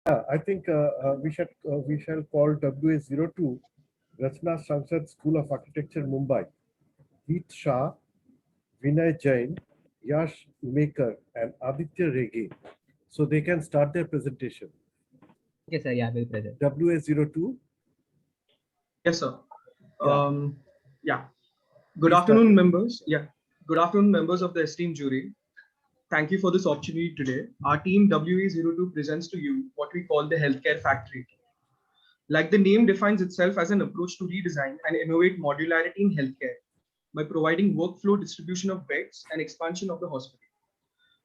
I think we shall call WA02 Rachna Sangsad School of Architecture, Mumbai. Heet Shah, Vinay Jain, Yash Maker, and Aditya Rege. So they can start their presentation. Okay, sir. Yeah, will present. WA02. Yes, sir. Yeah. Yeah. Good Please afternoon, start. members. Yeah. Good afternoon, members of the esteemed jury. Thank you for this opportunity today. Our team WA02 presents to you what we call the healthcare factory. Like the name defines itself as an approach to redesign and innovate modularity in healthcare by providing workflow distribution of beds and expansion of the hospital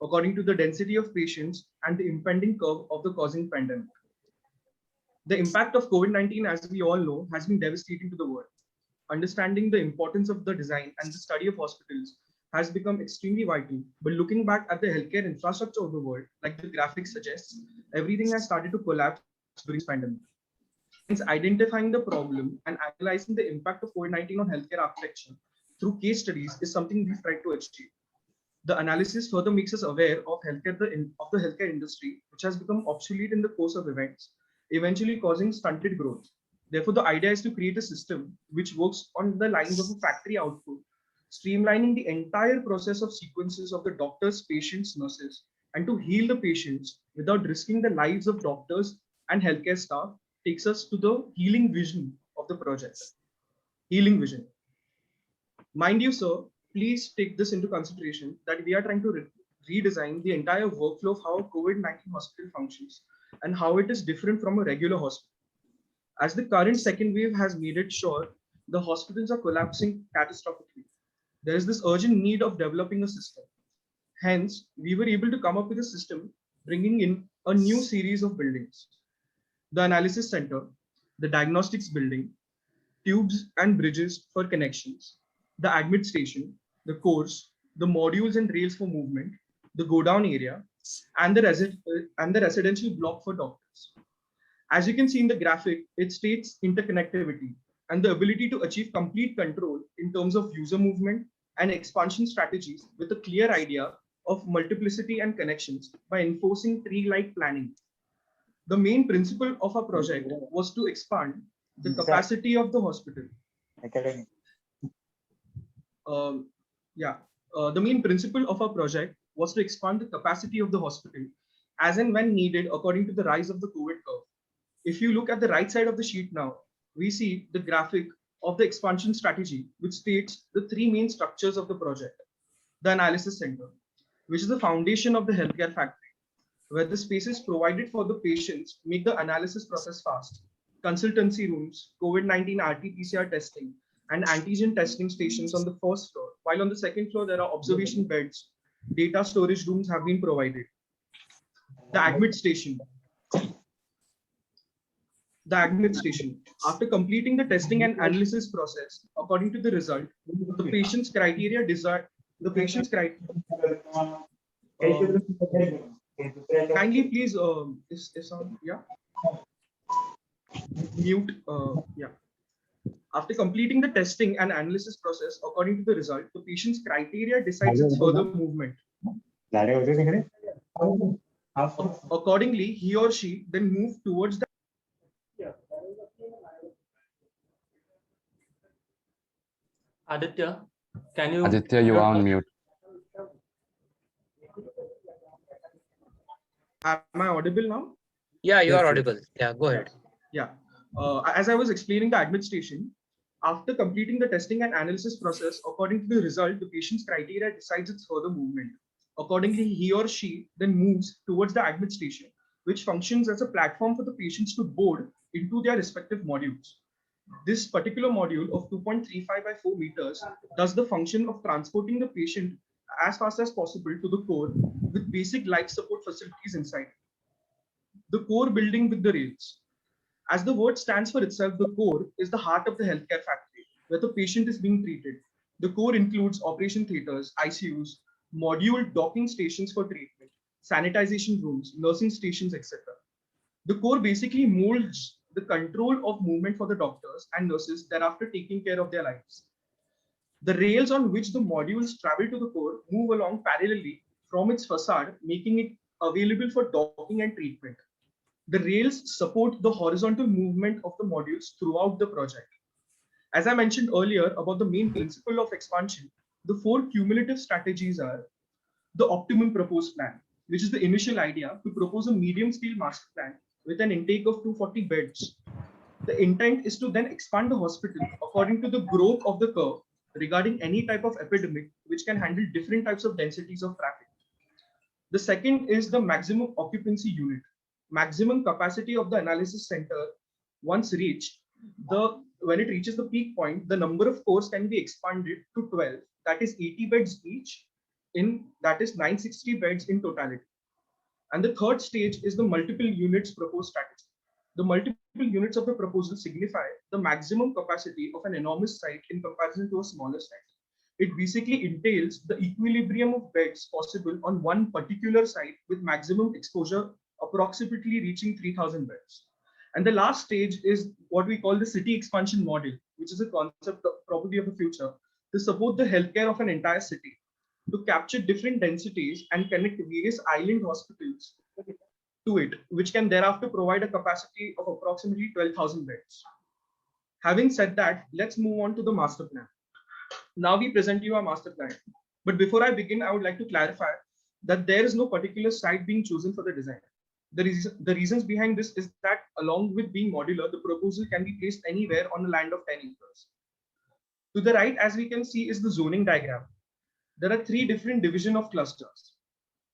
according to the density of patients and the impending curve of the causing pandemic. The impact of COVID-19, as we all know, has been devastating to the world. Understanding the importance of the design and the study of hospitals has become extremely vital. But looking back at the healthcare infrastructure of the world, like the graphic suggests, everything has started to collapse during this pandemic. Hence, identifying the problem and analyzing the impact of COVID-19 on healthcare architecture through case studies is something we've tried to achieve. The analysis further makes us aware of the healthcare industry, which has become obsolete in the course of events, eventually causing stunted growth. Therefore, the idea is to create a system which works on the lines of a factory output, streamlining the entire process of sequences of the doctors, patients, nurses, and to heal the patients without risking the lives of doctors and healthcare staff takes us to the healing vision of the project. Healing vision. Mind you, sir, please take this into consideration that we are trying to redesign the entire workflow of how COVID-19 hospital functions and how it is different from a regular hospital. As the current second wave has made it sure the hospitals are collapsing catastrophically, there is this urgent need of developing a system. Hence, we were able to come up with a system bringing in a new series of buildings. The analysis center, the diagnostics building, tubes and bridges for connections, the admit station, the cores, the modules and rails for movement, the go down area, and the residential block for doctors. As you can see in the graphic, it states interconnectivity and the ability to achieve complete control in terms of user movement and expansion strategies with a clear idea of multiplicity and connections by enforcing tree-like planning. The main principle of our project was to expand the capacity of the hospital. The main principle of our project was to expand the capacity of the hospital as and when needed according to the rise of the COVID curve. If you look at the right side of the sheet now, we see the graphic of the expansion strategy, which states the three main structures of the project. The analysis center, which is the foundation of the healthcare factory, where the spaces provided for the patients make the analysis process fast. Consultancy rooms, COVID-19 RT-PCR testing, and antigen testing stations on the first floor, while on the second floor, there are observation beds, data storage rooms have been provided. The admit station. The admit station. After completing the testing and analysis process, according to the result, the patient's criteria desired, the patient's criteria. Kindly please, mute, After completing the testing and analysis process, according to the result, the patient's criteria decides its further movement. Accordingly, he or she then move towards the Aditya, can you? Aditya, you are on mute. Am I audible now? Yeah, you are audible. Yeah, go ahead. Yeah. As I was explaining the admit station, after completing the testing and analysis process, according to the result, the patient's criteria decides its further movement. Accordingly, he or she then moves towards the admit station, which functions as a platform for the patients to board into their respective modules. This particular module of 2.35 by 4 meters does the function of transporting the patient as fast as possible to the core with basic life support facilities inside. The core building with the rails. As the word stands for itself, the core is the heart of the healthcare factory where the patient is being treated. The core includes operation theaters, ICUs, module docking stations for treatment, sanitization rooms, nursing stations, etc. The core basically molds the control of movement for the doctors and nurses thereafter taking care of their lives. The rails on which the modules travel to the core move along parallelly from its facade, making it available for docking and treatment. The rails support the horizontal movement of the modules throughout the project. As I mentioned earlier about the main principle of expansion, the 4 cumulative strategies are the optimum proposed plan, which is the initial idea to propose a medium scale master plan with an intake of 240 beds. The intent is to then expand the hospital according to the growth of the curve regarding any type of epidemic which can handle different types of densities of traffic. The second is the maximum occupancy unit. Maximum capacity of the analysis center once reached, when it reaches the peak point, the number of cores can be expanded to 12, that is 80 beds each, that is 960 beds in totality. And the third stage is the multiple units proposed strategy. The multiple units of the proposal signify the maximum capacity of an enormous site in comparison to a smaller site. It basically entails the equilibrium of beds possible on one particular site with maximum exposure approximately reaching 3000 beds. And the last stage is what we call the city expansion model, which is a concept probably of the future to support the healthcare of an entire city, to capture different densities and connect various island hospitals to it, which can thereafter provide a capacity of approximately 12,000 beds. Having said that, let's move on to the master plan. Now we present you our master plan. But before I begin, I would like to clarify that there is no particular site being chosen for the design. The reasons behind this is that along with being modular, the proposal can be placed anywhere on a land of 10 acres. To the right, as we can see, is the zoning diagram. There are 3 different divisions of clusters.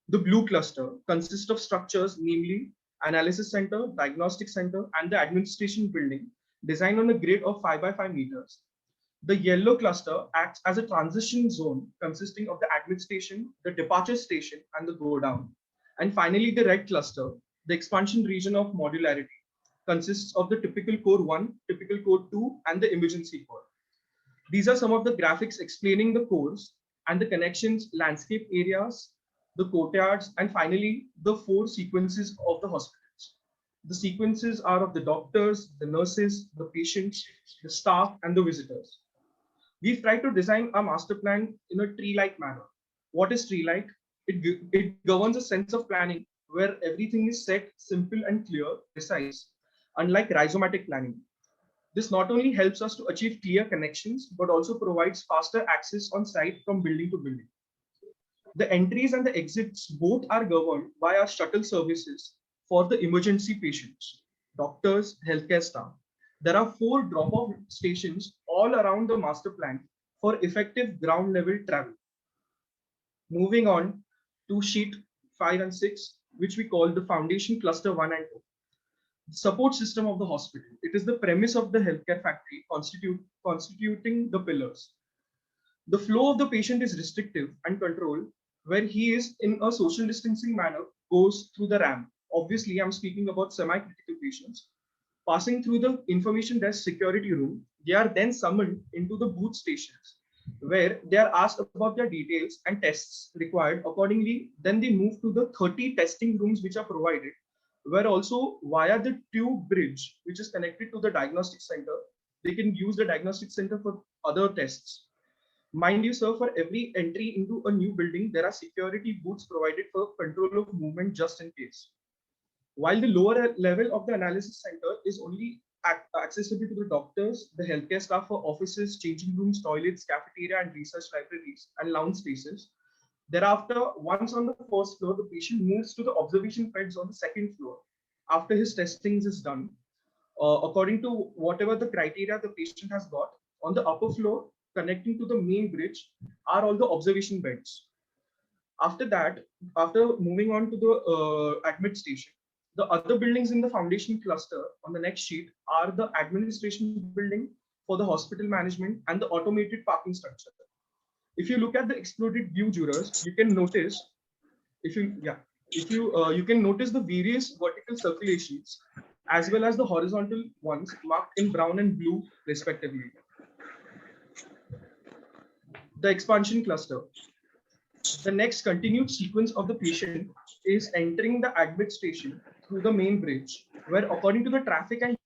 The blue cluster consists of structures, namely analysis center, diagnostic center, and the administration building designed on a grid of 5 by 5 meters. The yellow cluster acts as a transition zone consisting of the admit station, the departure station, and the go down. And finally, the red cluster, the expansion region of modularity, consists of the typical core 1, typical core 2, and the emergency core. These are some of the graphics explaining the cores and the connections, landscape areas, the courtyards, and finally, the 4 sequences of the hospitals. The sequences are of the doctors, the nurses, the patients, the staff, and the visitors. We've tried to design a master plan in a tree-like manner. What is tree-like? It governs a sense of planning where everything is set, simple and clear, precise, unlike rhizomatic planning. This not only helps us to achieve clear connections, but also provides faster access on site from building to building. The entries and the exits both are governed by our shuttle services for the emergency patients, doctors, healthcare staff. There are 4 drop-off stations all around the master plan for effective ground level travel. Moving on to sheet 5 and 6, which we call the foundation cluster 1 and 2. The support system of the hospital. It is the premise of the healthcare factory constituting the pillars. The flow of the patient is restrictive and controlled, where he is in a social distancing manner goes through the ramp. Obviously, I'm speaking about semi-critical patients. Passing through the information desk security room, they are then summoned into the booth stations, where they are asked about their details and tests required. Accordingly, then they move to the 30 testing rooms which are provided, where also via the tube bridge, which is connected to the diagnostic center, they can use the diagnostic center for other tests. Mind you, sir, for every entry into a new building, there are security booths provided for control of movement just in case. While the lower level of the analysis center is only accessible to the doctors, the healthcare staff for offices, changing rooms, toilets, cafeteria, and research libraries, and lounge spaces. Thereafter, once on the first floor, the patient moves to the observation beds on the second floor after his testings is done. According to whatever the criteria the patient has got, on the upper floor, connecting to the main bridge, are all the observation beds. After that, after moving on to the admit station, the other buildings in the foundation cluster on the next sheet are the administration building for the hospital management and the automated parking structure. If you look at the exploded view, jurors, you can notice you can notice the various vertical circulations as well as the horizontal ones marked in brown and blue respectively. The expansion cluster. The next continued sequence of the patient is entering the admit station through the main bridge, where according to the traffic and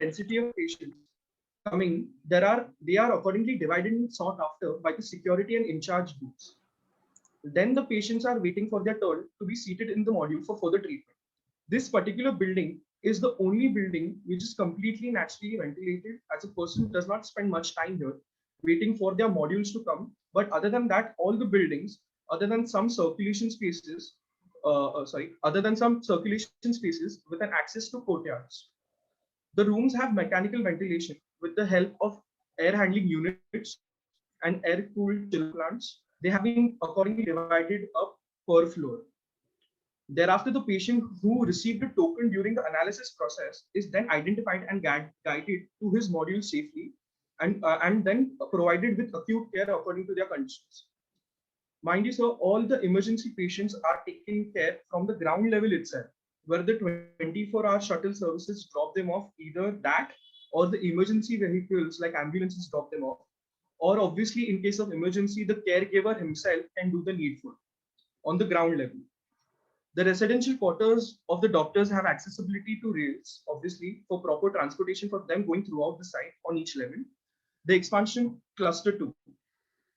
density of patients coming, they are accordingly divided and sought after by the security and in-charge booths. Then the patients are waiting for their turn to be seated in the module for further treatment. This particular building is the only building which is completely naturally ventilated, as a person does not spend much time here waiting for their modules to come. But other than that, all the buildings, other than some circulation spaces, other than some circulation spaces with an access to courtyards, the rooms have mechanical ventilation with the help of air handling units and air-cooled chill plants. They have been accordingly divided up per floor. Thereafter, the patient who received a token during the analysis process is then identified and guided to his module safely, and then provided with acute care according to their conditions. Mind you, sir, all the emergency patients are taken care from the ground level itself, where the 24-hour shuttle services drop them off, either that or the emergency vehicles like ambulances drop them off, or obviously in case of emergency, the caregiver himself can do the needful on the ground level. The residential quarters of the doctors have accessibility to rails, obviously, for proper transportation for them going throughout the site on each level. The expansion cluster 2.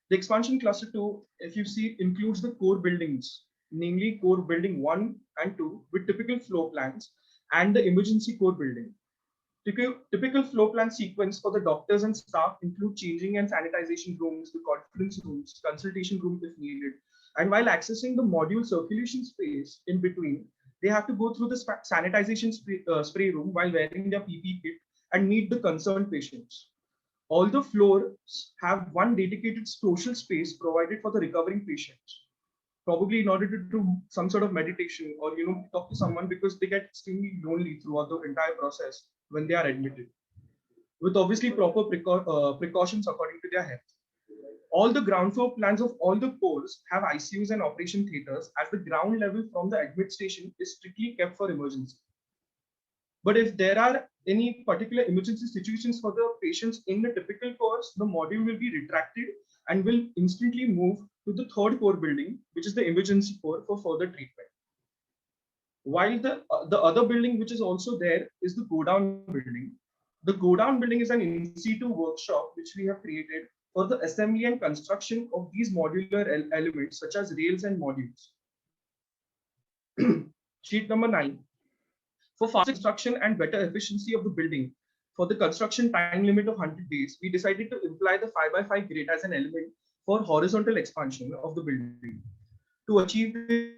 The expansion cluster 2, if you see, includes the core buildings, namely core building 1 and 2 with typical floor plans, and the emergency core building. Typical floor plan sequence for the doctors and staff include changing and sanitization rooms, the conference rooms, consultation room if needed. And while accessing the module circulation space in between, they have to go through the sanitization spray room while wearing their PPE kit and meet the concerned patients. All the floors have one dedicated social space provided for the recovering patients, probably in order to do some sort of meditation or talk to someone, because they get extremely lonely throughout the entire process when they are admitted, with obviously proper precautions according to their health. All the ground floor plans of all the cores have ICUs and operation theaters, as the ground level from the admit station is strictly kept for emergency. But if there are any particular emergency situations for the patients in the typical cores, the module will be retracted and will instantly move to the third core building, which is the emergency core, for further treatment. While the other building which is also there is the go down building. The go down building is an in situ workshop which we have created for the assembly and construction of these modular elements such as rails and modules. Sheet number 9. For faster construction and better efficiency of the building, for the construction time limit of 100 days, we decided to imply the 5x5 grid as an element for horizontal expansion of the building. To achieve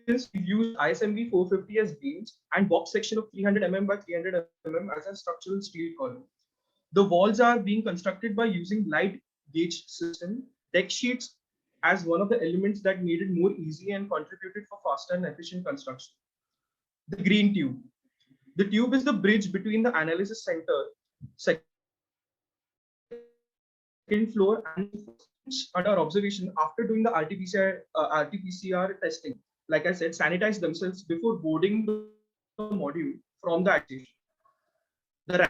this, we used ISMB 450 as beams and box section of 300 mm by 300 mm as a structural steel column. The walls are being constructed by using light gauge system, deck sheets as one of the elements that made it more easy and contributed for faster and efficient construction. The green tube. The tube is the bridge between the analysis center, second floor, and under observation after doing the RT-PCR testing. Like I said, sanitize themselves before boarding the module from the station. The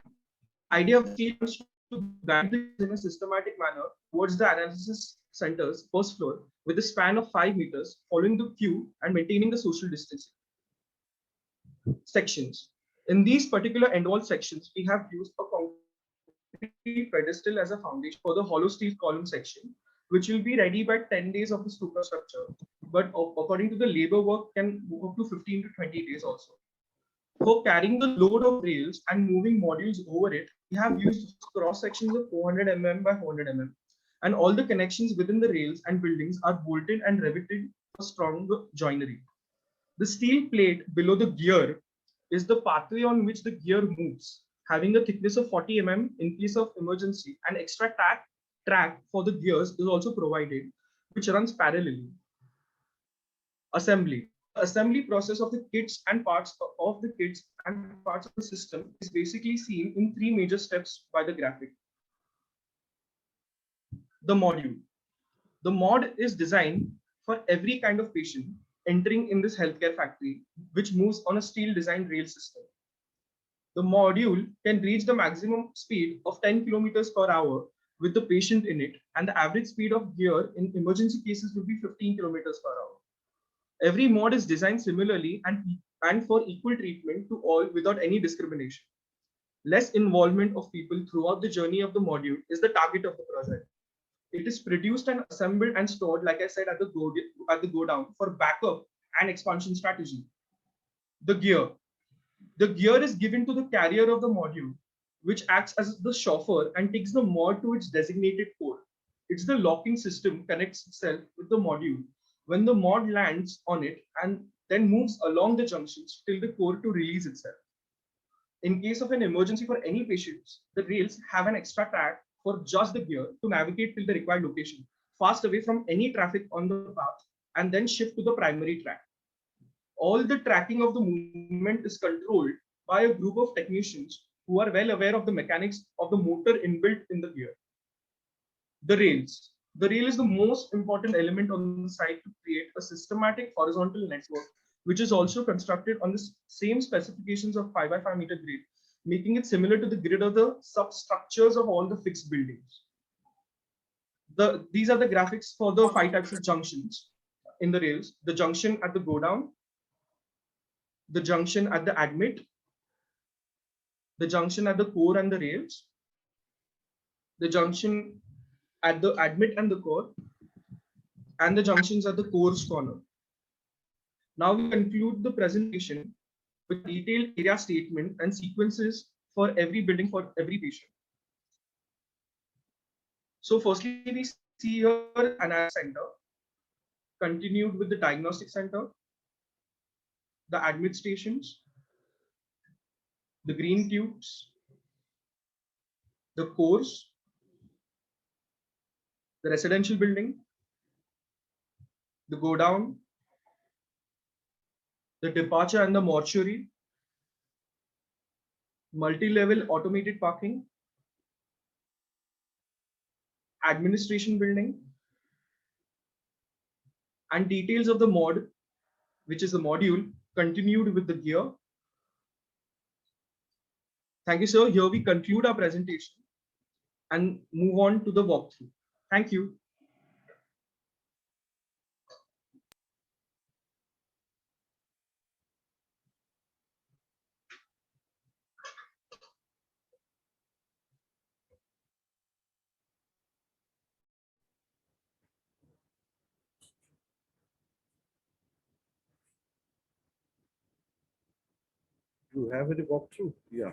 idea of the is to guide this in a systematic manner towards the analysis center's first floor with a span of 5 meters, following the queue and maintaining the social distancing. Sections. In these particular end wall sections, we have used a concrete pedestal as a foundation for the hollow steel column section, which will be ready by 10 days of the superstructure. But according to the labor work, can move up to 15 to 20 days also. For carrying the load of rails and moving modules over it, we have used cross sections of 400 mm by 400 mm. And all the connections within the rails and buildings are bolted and riveted for strong joinery. The steel plate below the gear is the pathway on which the gear moves, having a thickness of 40 mm in case of emergency. An extra track for the gears is also provided, which runs parallelly. Assembly. The assembly process of the kits and parts of the system is basically seen in 3 major steps by the graphic. The module. The mod is designed for every kind of patient entering in this healthcare factory, which moves on a steel designed rail system. The module can reach the maximum speed of 10 kilometers per hour with the patient in it, and the average speed of gear in emergency cases will be 15 kilometers per hour. Every mod is designed similarly and for equal treatment to all without any discrimination. Less involvement of people throughout the journey of the module is the target of the project. It is produced and assembled and stored, like I said, at the go down for backup and expansion strategy. The gear. The gear is given to the carrier of the module, which acts as the chauffeur and takes the mod to its designated core. It's the locking system connects itself with the module when the mod lands on it and then moves along the junctions till the core to release itself. In case of an emergency for any patients, the rails have an extra track for just the gear to navigate till the required location, fast away from any traffic on the path, and then shift to the primary track. All the tracking of the movement is controlled by a group of technicians who are well aware of the mechanics of the motor inbuilt in the gear. The rails. The rail is the most important element on the site to create a systematic horizontal network, which is also constructed on the same specifications of 5 by 5 meter grid, making it similar to the grid of the substructures of all the fixed buildings. These are the graphics for the 5 types of junctions in the rails: the junction at the go down, the junction at the admit, the junction at the core and the rails, the junction at the admit and the core, and the junctions at the core's corner. Now we conclude the presentation with detailed area statement and sequences for every building for every patient. So firstly, we see here an analysis center, continued with the diagnostic center, the admit stations, the green tubes, the cores, the residential building, the go down, the departure and the mortuary, multi-level automated parking, administration building, and details of the mod, which is the module, continued with the gear. Thank you, sir. Here we conclude our presentation and move on to the walkthrough. Thank you. Do you have any walkthrough? Yeah.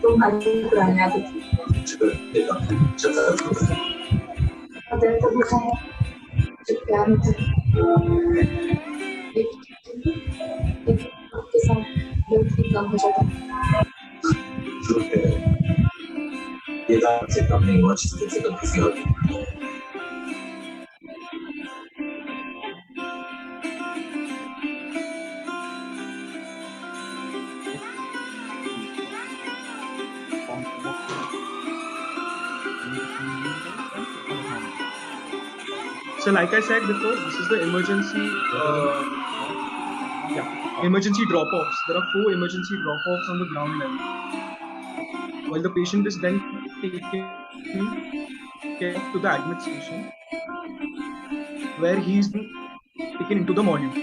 또 많이 그러냐 그치? अगर तो होता है जो प्यार होता है एक आपके साथ बहुत ही कम हो जाता है ये बात से कम नहीं हुआ जिससे कम किसी और So like I said before, this is the emergency drop-offs. There are 4 emergency drop-offs on the ground level. While the patient is then taken care of to the admit station, where he's been taken into the module.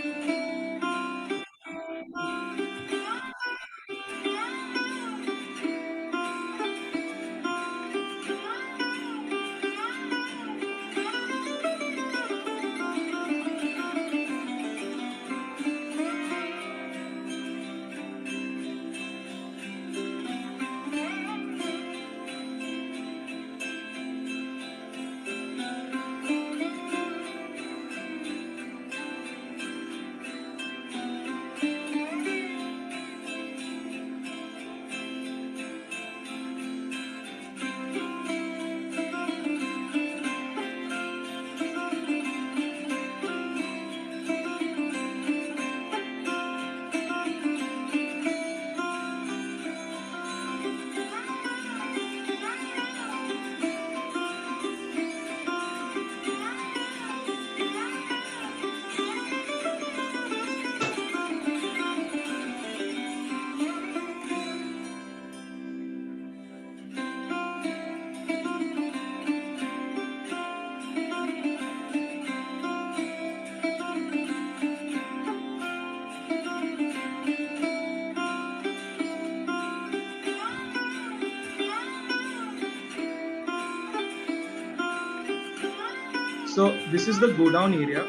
So this is the go down area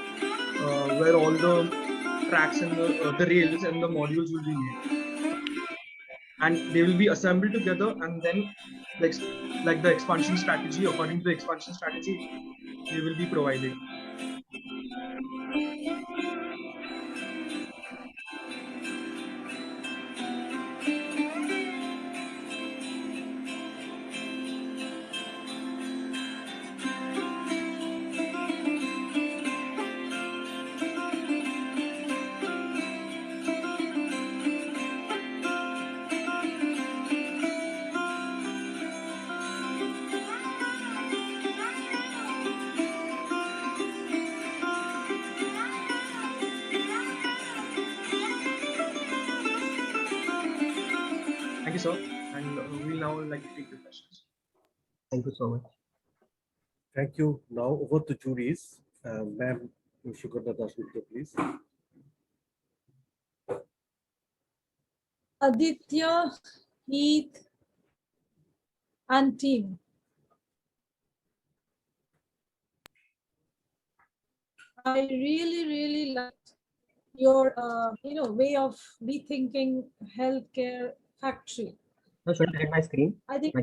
where all the tracks and the rails and the modules will be made, and they will be assembled together, and then like the expansion strategy, according to the expansion strategy, they will be provided. Thank you, sir. And we'll now like to take your questions. Thank you so much. Thank you. Now over to juries. Ma'am Sugandha Dasgupta, please. Aditya, Heath, and team. I really liked your way of rethinking healthcare factory. No, should I hide my screen? I think My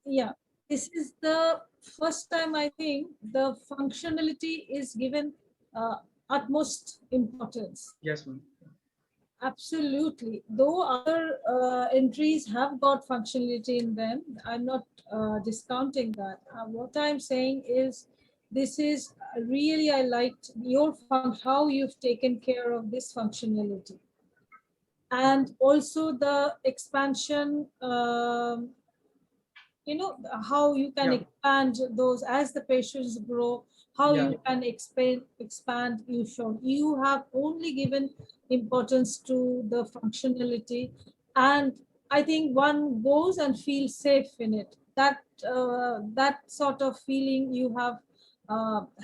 yeah, this is the first time I think the functionality is given utmost importance. Yes, ma'am. Absolutely. Though other entries have got functionality in them, I'm not discounting that. What I'm saying is this is really, I liked your how you've taken care of this functionality. And also the expansion, how you can expand those as the patients grow, how you can expand. You have only given importance to the functionality, and I think one goes and feels safe in it. That sort of feeling you have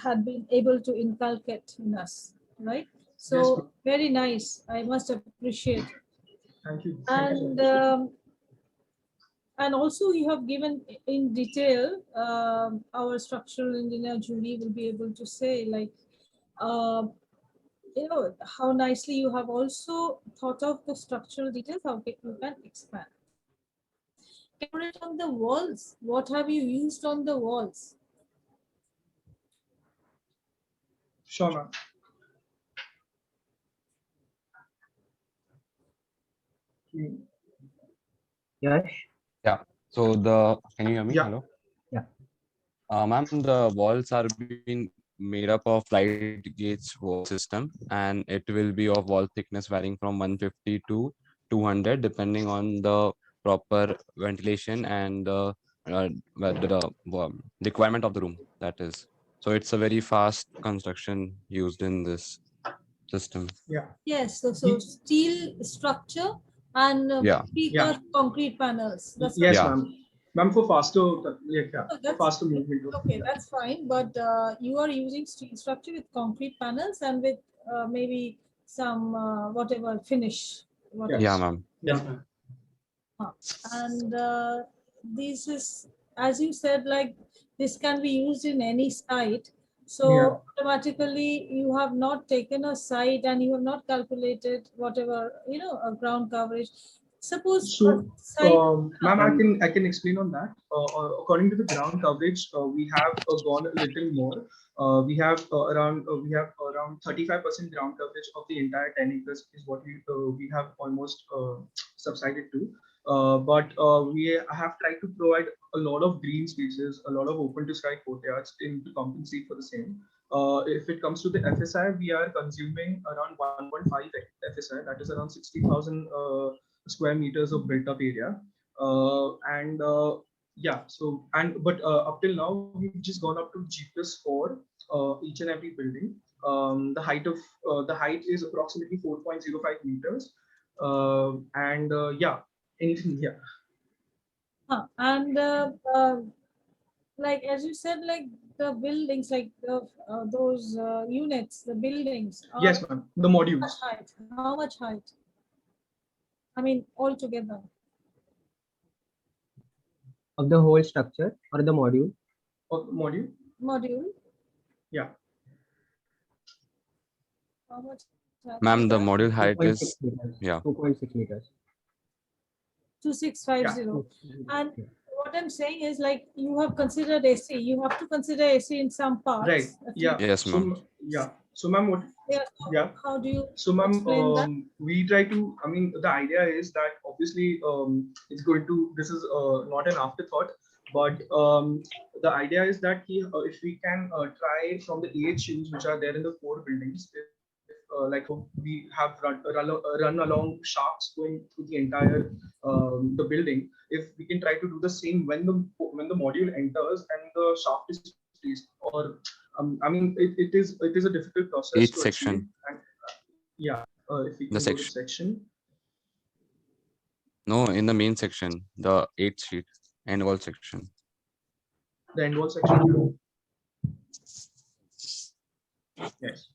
had been able to inculcate in us, right? So Yes, very nice. I must appreciate. thank you. And also you have given in detail, our structural engineer jury will be able to say, like, how nicely you have also thought of the structural details, how you can expand. decorate on the walls? What have you used on the walls? Sure, ma'am. Yash? So can you hear me? Yeah. Hello. Yeah. Ma'am, the walls are being made up of light gauge wall system, and it will be of wall thickness varying from 150 to 200, depending on the proper ventilation and the requirement of the room. That is. So it's a very fast construction used in this system. Yeah. Yes, so Ye- steel structure and Yeah. weaker concrete panels. That's Yes, Yeah. ma'am. Ma'am, for faster, yeah, Oh, for that's faster movement. okay, that's fine. But you are using steel structure with concrete panels and with maybe some whatever finish. Whatever. Yeah, ma'am. Yeah. Yes, ma'am. And this is, as you said, like this can be used in any site. So Yeah. automatically you have not taken a site and you have not calculated whatever, a ground coverage. Suppose So, a site, ma'am, I can explain on that. According to the ground coverage, we have gone a little more. We have around 35% ground coverage of the entire 10 acres is what we have almost subsided to. But we have tried to provide a lot of green spaces, a lot of open to sky courtyards to compensate for the same. If it comes to the FSI, we are consuming around 1.5 FSI, that is around 60,000 square meters of built up area. Yeah, so but up till now we've just gone up to G+4 each and every building. The height is approximately 4.05 meters. Yeah, anything, yeah. and like as you said, like the buildings, like those units, the buildings. Yes, ma'am. The modules. How much height? I mean, altogether. Of the whole structure or the module? Of the module. Module. Yeah. How much? Ma'am, the module height 2.6 is meters. yeah. 2.6 meters. 2650. And what I'm saying is, like, you have considered AC. You have to consider AC in some parts. Right. Yeah. Yes, ma'am. So, yeah. So, ma'am, what? Yeah. How do you So, ma'am, explain that? we try to, I mean, the idea is that obviously it's going to, this is not an afterthought, but the idea is that if we can try from the AHUs which are there in the 4 buildings, like we have run along shafts going through the entire the building. If we can try to do the same when the module enters and the shaft is placed, or I mean, it is a difficult process. Each to section. achieve. And, yeah, if we can The go to section. section. No, in the main section, the 8th sheet, end wall section. The end wall section. Yes.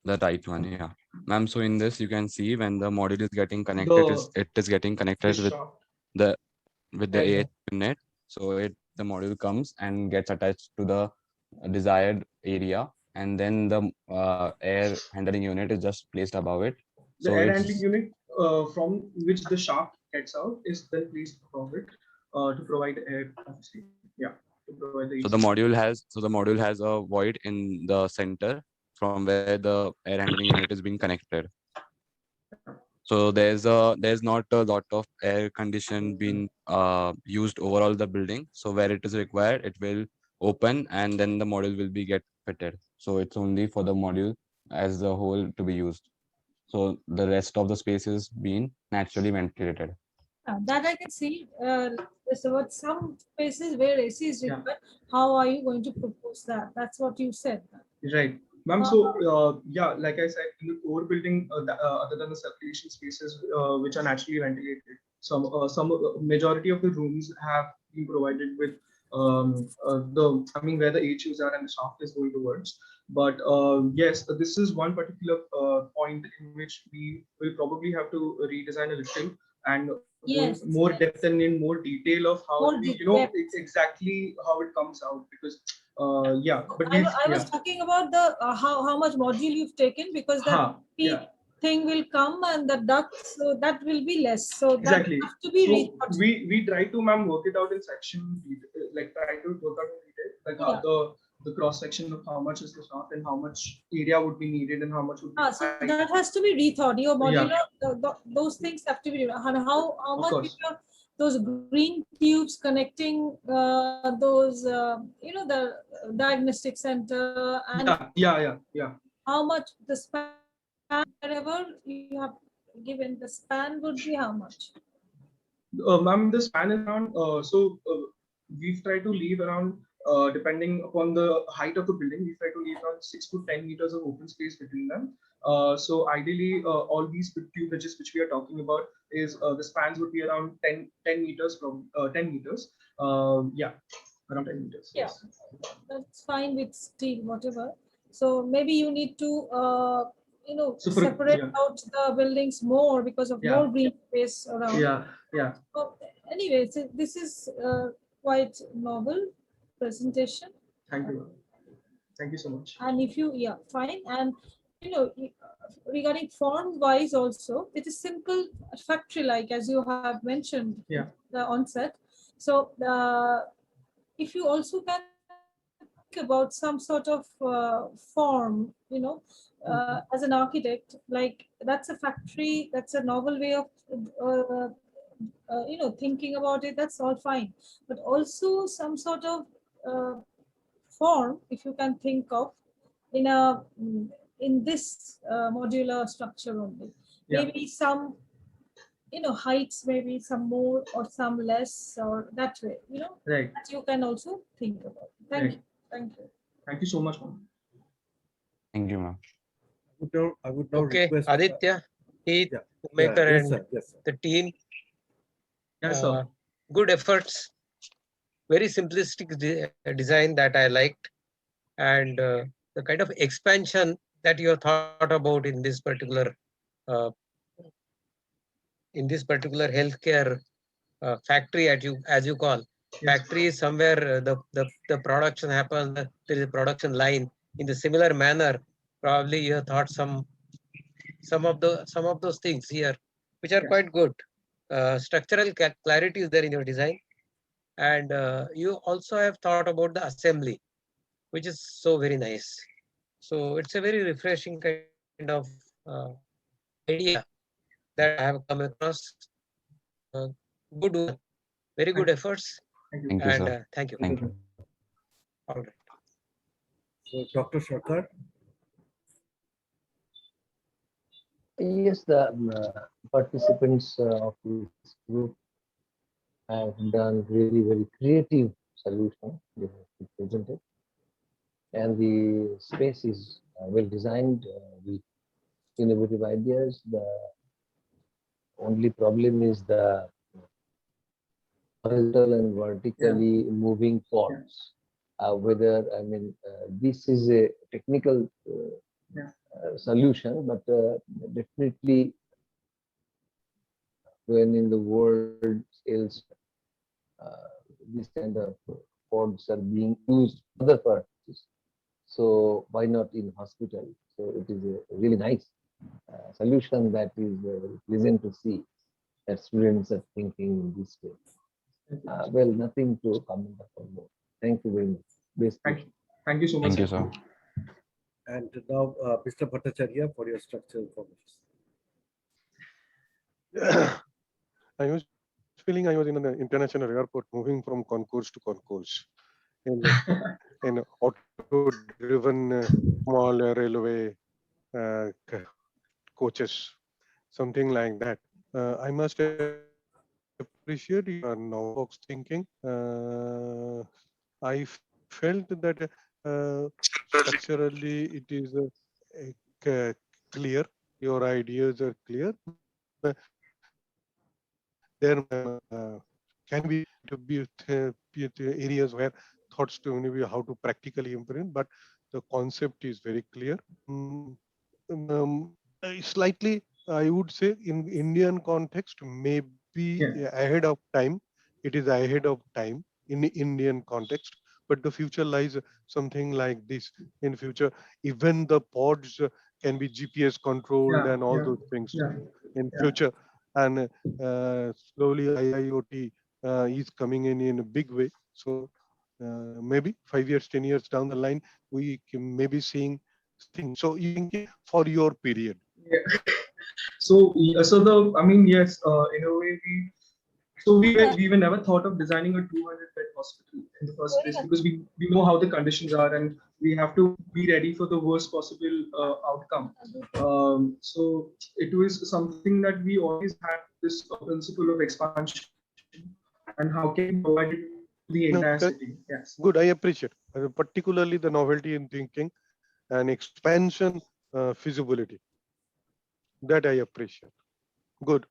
The right one, yeah. Ma'am, so in this you can see when the module is getting connected, it is getting connected with the AH unit. So the module comes and gets attached to the desired area, and then the air handling unit is just placed above it. The So air it's handling unit from which the shaft gets out is then placed above it to provide air. Yeah, to provide the. so the module has a void in the center from where the air handling unit is being connected. So there's not a lot of air condition being used overall the building. So where it is required, it will open and then the module will be get fitted. So it's only for the module as a whole to be used. So the rest of the space is being naturally ventilated. That I can see. So what some places where AC is required, how are you going to propose that? That's what you said. Right. Ma'am, so yeah, like I said, in the core building, other than the circulation spaces which are naturally ventilated, some majority of the rooms have been provided with where the HUs are and the shaft is going towards. But yes, this is one particular point in which we will probably have to redesign a little and more depth and in more detail of how exactly how it comes out, because yeah, but I was talking about the how much module you've taken, because the thing will come and the ducts, so that will be less. So Exactly. that has to be So rethought. we try to, ma'am, work it out in section, like try to work out in detail, like how Yeah. the cross section of how much is the staff and how much area would be needed and how much would be. So that has to be rethought. Your modular, Yeah. those things have to be. And how Of much course. is those green tubes connecting those the diagnostic center, and Yeah. how much the span, whatever you have given, the span would be how much? Ma'am, the span is around, we've tried to leave around, depending upon the height of the building, we've tried to leave around 6 to 10 meters of open space between them. So ideally, all these tube bridges which we are talking about is the spans would be around 10 meters from 10 meters. Yeah, around 10 meters. Yeah, Yes. that's fine with steel, whatever. So maybe you need to So for- separate yeah. out the buildings more because of Yeah. more green space around. Yeah. So anyway, so this is quite novel presentation. Thank you. Thank you so much. And if you, fine. And regarding form wise also, it is simple factory like, as you have mentioned. Yeah. The onset. So if you also can think about some sort of form, as an architect, like that's a factory, that's a novel way of thinking about it, that's all fine. But also some sort of form, if you can think of in this modular structure only. Yeah. Maybe some heights, maybe some more or some less, or that way, Right. that you can also think about. Thank you. Thank you so much, ma'am. Thank you, ma'am. I would now Okay, request Aditya, Heath, Yeah. Maker, yes, and sir. Yes, sir. the team. Yes, sir. Good efforts. Very simplistic design that I liked, and the kind of expansion that you have thought about in this particular healthcare factory, as you call. Factory is somewhere the production happens. There is a production line. In the similar manner, probably you have thought some of those things here, which are quite good. Structural clarity is there in your design, and you also have thought about the assembly, which is so very nice. So it's a very refreshing kind of idea that I have come across. Good one, very good efforts, Thank you. Thank you, and sir. thank you. Thank you. All right. So, Dr. Sarkar, Yes, the participants of this group have done really very creative solution they have presented, and the space is well designed with innovative ideas. The only problem is the horizontal and vertically moving pods. Whether this is a technical solution, but definitely when in the world else this kind of pods are being used for other purposes. So why not in hospital? So it is a really nice solution that is pleasant to see that students are thinking in this way. Well, nothing to comment upon more. Thank you very much. Best wishes. Thank you so much. Thank you, sir. and now Mr. Bhattacharya for your structural comments. I was feeling I was in an international airport moving from concourse to concourse in auto-driven small railway coaches, something like that. I must appreciate your no-box thinking. I felt that structurally it is clear. Your ideas are clear. There can be areas where thoughts to maybe how to practically implement, but the concept is very clear. Slightly, I would say, in Indian context, maybe ahead of time. It is ahead of time in the Indian context, but the future lies something like this. In future, even the pods can be GPS controlled Yeah, and all yeah, those things yeah, in yeah. future. And slowly IIoT is coming in a big way. So maybe 5 years, 10 years down the line, we can maybe seeing things. So you thinking for your period. Yeah. So, I mean, yes, in a way, we were never thought of designing a 200-bed hospital in the first place, because we know how the conditions are and we have to be ready for the worst possible outcome. So it was something that we always had this principle of expansion and how can we provide it to the No, entire that- city. Yes. Good, I appreciate, particularly the novelty in thinking and expansion feasibility. That I appreciate. Good.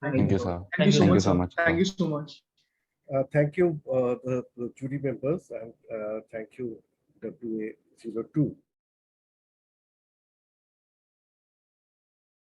Thank you, sir. Thank you so Thank you much, so sir. much. Thank you so much. Thank you, the jury members, and thank you, WA02.